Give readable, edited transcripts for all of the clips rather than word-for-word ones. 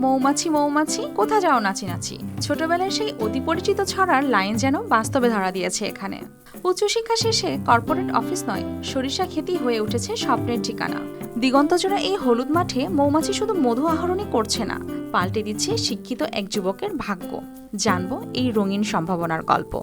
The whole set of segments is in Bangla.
মৌমাছি মৌমাছি কোথা যাও নাচি নাচি, ছোটবেলায় সেই অতি পরিচিত ছড়ার লাইন যেন বাস্তবে ধরা দিয়েছে এখানে। উচ্চশিক্ষা শেষে কর্পোরেট অফিস নয়, সরিষা খেতি হয়ে উঠেছে স্বপ্নের ঠিকানা। দিগন্তজোড়া এই হলুদ মাঠে মৌমাছি শুধু মধু আহরণই করছে না, পাল্টে দিচ্ছে শিক্ষিত এক যুবকের ভাগ্য। জানবো এই রঙিন সম্ভাবনার গল্প।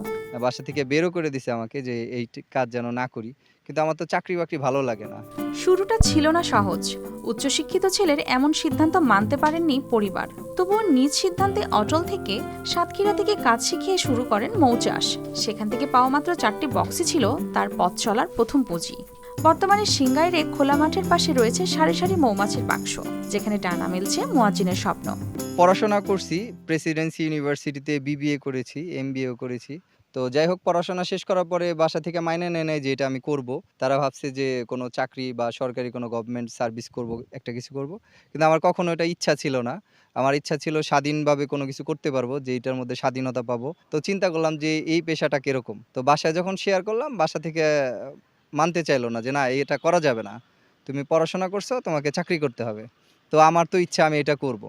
বাসা থেকে বেরও করে দিছে আমাকে যে এই কাজ যেন না করি, কিন্তু আমার তো চাকরি বাকরি ভালো লাগে না। শুরুটা ছিল না সহজ। উচ্চশিক্ষিত ছেলের এমন সিদ্ধান্ত মানতে পারেননি পরিবার, তবুও নিজ সিদ্ধান্তে অটল থেকে সাতক্ষীরা থেকে কাজ শিখিয়ে শুরু করেন মৌচাষ। সেখান থেকে পাওয়া মাত্র 4টি বক্সই ছিল তার পথ চলার প্রথম পুঁজি। বর্তমানে সিংগাইরে খোলা মাঠের পাশে রয়েছে সারি সারি মৌমাছির বাক্স, যেখানে ডানা মেলছে মুয়াজ্জিনের স্বপ্ন। পড়াশোনা করছি প্রেসিডেন্সি ইউনিভার্সিটিতে, বিবিএ করেছি, এমবিএও করেছি। তো যাই হোক, পড়াশোনা শেষ করার পরে বাসা থেকে মাইনে নেয় যে এটা আমি করব। তারা ভাবছে যে কোনো চাকরি বা সরকারি কোনো গভর্নমেন্ট সার্ভিস করব, একটা কিছু করব। কিন্তু আমার কখনো এটা ইচ্ছা ছিল না। আমার ইচ্ছা ছিল স্বাধীনভাবে কোনো কিছু করতে পারবো, যে এটার মধ্যে স্বাধীনতা পাবো। তো চিন্তা করলাম যে এই পেশাটা কিরকম। তো বাসায় যখন শেয়ার করলাম, বাসা থেকে মানতে চাইলো না যে না, এটা করা যাবে না, তুমি পড়াশোনা করছো, তোমাকে চাকরি করতে হবে। তো আমার তো ইচ্ছা আমি এটা করব।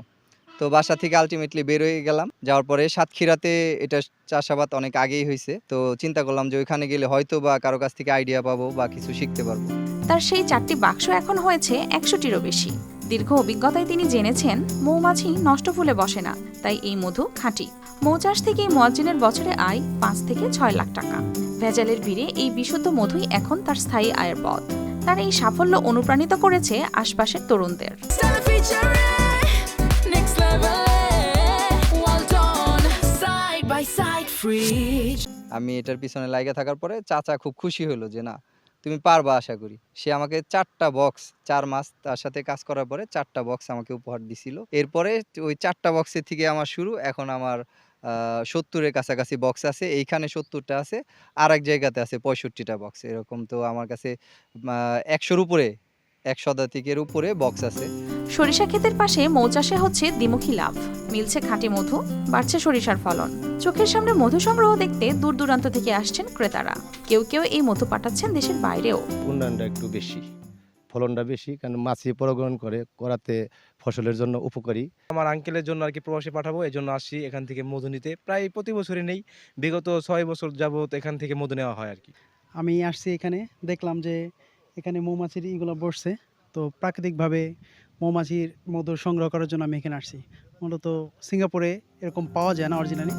তো বাসা থেকে আলটিমেটলি বের হয়ে গেলাম। যাওয়ার পরে সাতক্ষীরাতে এটা চাষাবাদ অনেক আগেই হয়েছে। তো চিন্তা করলাম যে ওইখানে গেলে হয়তো বা কারো কাছ থেকে আইডিয়া পাবো বা কিছু শিখতে পারবো। তার সেই 4টি বাক্স এখন হয়েছে 100টিরও বেশি। দীর্ঘ অভিজ্ঞতায় তিনি জেনেছেন মৌমাছি নষ্ট ফুলে বসে না, তাই এই মধু খাঁটি। মৌচাষ থেকে মুয়াজ্জিনের বছরে আয় 5 থেকে 6 লাখ টাকা। ভেজালের ভিড়ে এই বিশুদ্ধ মধুই এখন তার স্থায়ী আয়ের পথ। তার এই সাফল্য অনুপ্রাণিত করেছে আশপাশের তরুণদের। আমি এটার পিছনে লাগা থাকার পরে চাচা খুব খুশি হলো যে না, তুমি পারবা আশা করি। সে আমাকে 4টা বক্স, 4 মাস তার সাথে কাজ করার পরে 4টা বক্স আমাকে উপহার দিছিল। এরপরে ওই 4টা বক্সের থেকে আমার শুরু। এখন আমার 70-এর কাছাকাছি বক্স আছে। এইখানে 70টা আছে, আর এক জায়গাতে আছে 65টা বক্স। এরকম তো আমার কাছে 100-র উপরে, 100 শতাধিকের উপরে বক্স আছে। সরিষা ক্ষেতের পাশে মৌচাষে হচ্ছে দ্বিমুখী লাভ। মিলছে খাঁটি মধু, বাড়ছে সরিষার ফলন। চোখের সামনে মধু সংগ্রহ দেখতে দূর দূরান্ত থেকে আসছেন ক্রেতারা। কেউ কেউ এই মধু পাঠাচ্ছেন দেশের বাইরেও। উন্নয়নটা একটু বেশি, ফলনটা বেশি, কারণ মাছি পরাগণ করাতে ফসলের জন্য উপকারী। আমার আঙ্কেলের জন্য আর কি প্রবাসে পাঠাবো, এই জন্য আসছি এখান থেকে মধু নিতে। প্রায় প্রতি বছরই নেই, বিগত 6 বছর যাবত এখান থেকে মধু নেওয়া হয় আর কি। আমি আসছি এখানে, দেখলাম যে এখানে মৌমাছির ইগুলো বসছে। তো প্রাকৃতিকভাবে মৌমাছির মধু সংগ্রহ করার জন্য আমি এখানে আসছি। মূলত সিঙ্গাপুরে এরকম পাওয়া যায় না অরিজিনালি।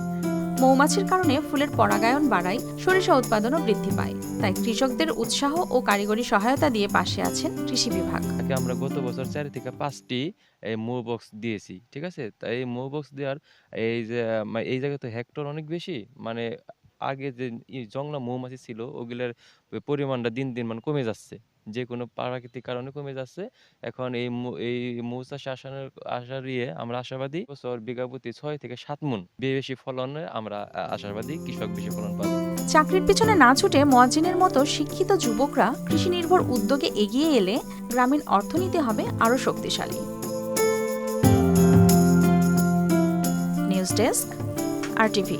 মৌমাছির কারণে ফুলের পরাগায়ন বাড়ায়, সরিষা উৎপাদনও বৃদ্ধি পায়। তাই কৃষকদের উৎসাহ ও কারিগরি সহায়তা দিয়ে পাশে আছেন কৃষি বিভাগ। আমরা গত বছর 4 থেকে 5টি এই মৌ বক্স দিয়েছি, ঠিক আছে। তাই এই মৌ বক্স দেওয়ার এই যে এই জায়গায় তো হেক্টর অনেক বেশি, মানে আগে যে জংলা মৌমাছি ছিল ওগুলোর পরিমাণটা দিন দিন মানে কমে যাচ্ছে, যে কোনো প্রাকৃতিক কারণে কমে যাচ্ছে। এখন এই মৌচাষে আসার আমরা আশাবাদী বছর বিঘা প্রতি 6 থেকে 7 মণ বেশি ফলনে আমরা আশাবাদী, কৃষক বেশি ফলন পাবে। চাকরির পিছনে না ছুটে মুয়াজ্জিনের মতো শিক্ষিত যুবকরা কৃষি নির্ভর উদ্যোগে এগিয়ে এলে গ্রামীণ অর্থনীতি হবে আরও শক্তিশালী। News desk, RTV।